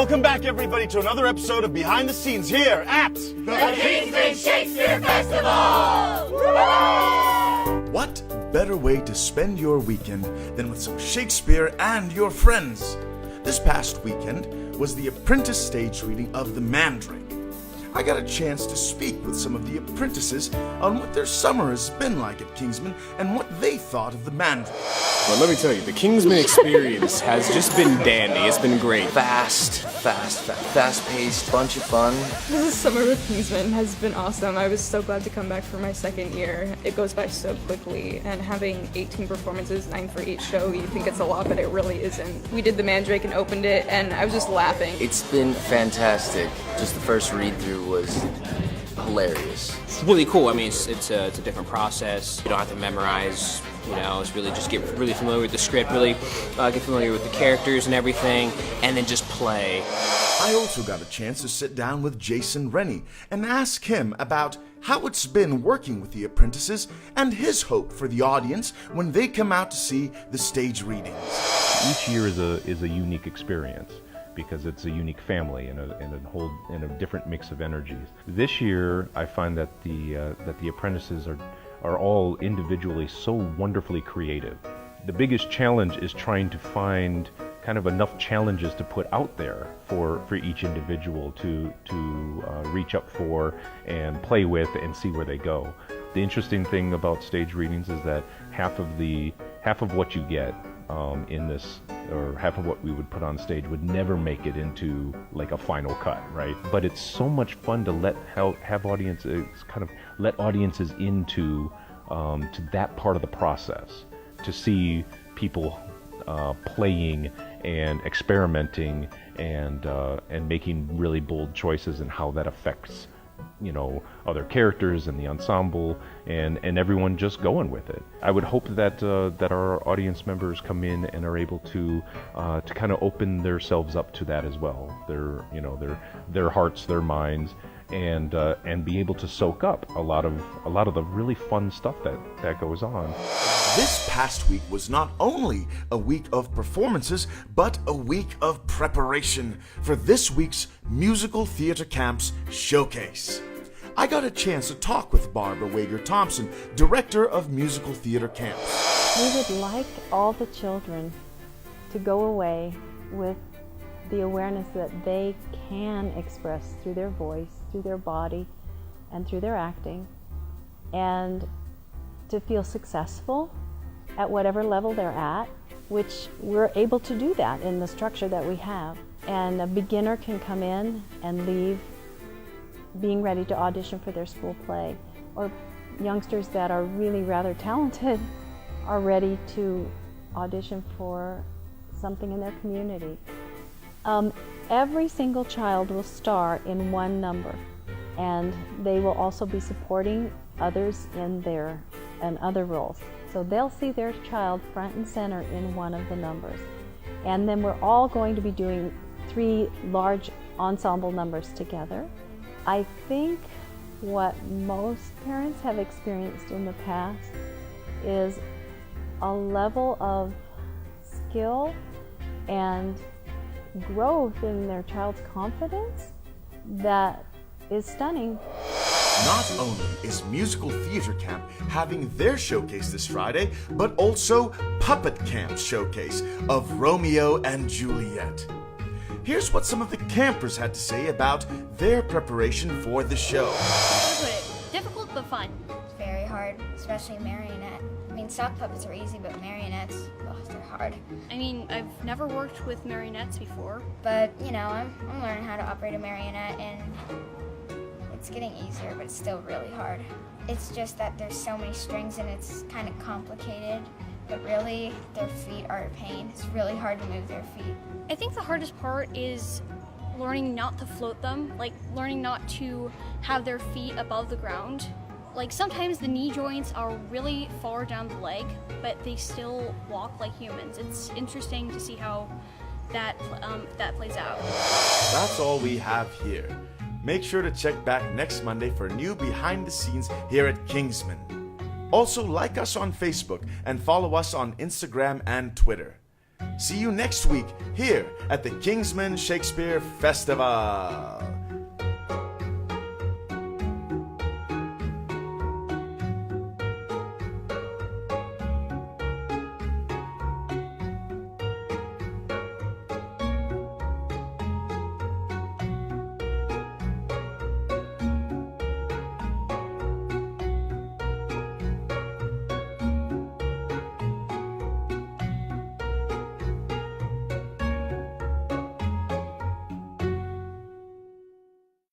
Welcome back, everybody, to another episode of Behind the Scenes here at the Kingsman Shakespeare Festival! What better way to spend your weekend than with some Shakespeare and your friends? This past weekend was the apprentice stage reading of The Mandrake. I got a chance to speak with some of the apprentices on what their summer has been like at Kingsman and what they thought of The Mandrake. Well, let me tell you, the Kingsman experience has just been dandy. It's been great. Fast-paced, bunch of fun. This summer with Kingsman has been awesome. I was so glad to come back for my second year. It goes by so quickly, and having 18 performances, 9 for each show, you think it's a lot, but it really isn't. We did The Mandrake and opened it, and I was just laughing. It's been fantastic. Just the first read-through was hilarious. It's really cool. I mean, it's a different process. You don't have to memorize. You know, it's really just get really familiar with the script, really get familiar with the characters and everything, and then just play. I also got a chance to sit down with Jason Rennie and ask him about how it's been working with the apprentices and his hope for the audience when they come out to see the stage readings. Each year is a unique experience, because it's a unique family and a different mix of energies. This year, I find that the apprentices are all individually so wonderfully creative. The biggest challenge is trying to find kind of enough challenges to put out there for each individual to reach up for and play with and see where they go. The interesting thing about stage readings is that half of what you get in this, or half of what we would put on stage, would never make it into like a final cut, right? But it's so much fun to have audiences kind of let audiences into to that part of the process, to see people playing and experimenting and making really bold choices, and how that affects, you know, other characters and the ensemble and everyone just going with it. I would hope that our audience members come in and are able to kind of open themselves up to that as well. Their hearts, their minds, and be able to soak up a lot of the really fun stuff that goes on. This past week was not only a week of performances, but a week of preparation for this week's Musical Theater Camps Showcase. I got a chance to talk with Barbara Wager-Thompson, Director of Musical Theater Camps. We would like all the children to go away with the awareness that they can express through their voice, through their body, and through their acting, and to feel successful at whatever level they're at, which we're able to do that in the structure that we have. And a beginner can come in and leave being ready to audition for their school play, or youngsters that are really rather talented are ready to audition for something in their community. Every single child will star in one number, and they will also be supporting others in other roles. So they'll see their child front and center in one of the numbers. And then we're all going to be doing 3 large ensemble numbers together. I think what most parents have experienced in the past is a level of skill and growth in their child's confidence that is stunning. Not only is Musical Theater Camp having their showcase this Friday, but also Puppet Camp's showcase of Romeo and Juliet. Here's what some of the campers had to say about their preparation for the show. Difficult but fun. It's very hard, especially marionette. I mean, sock puppets are easy, but marionettes, they're hard. I mean, I've never worked with marionettes before. But, you know, I'm learning how to operate a marionette, and it's getting easier, but it's still really hard. It's just that there's so many strings and it's kind of complicated, but really, their feet are a pain. It's really hard to move their feet. I think the hardest part is learning not to float them, like learning not to have their feet above the ground. Like sometimes the knee joints are really far down the leg, but they still walk like humans. It's interesting to see how that plays out. That's all we have here. Make sure to check back next Monday for new behind the scenes here at Kingsman. Also, like us on Facebook and follow us on Instagram and Twitter. See you next week here at the Kingsman Shakespeare Festival.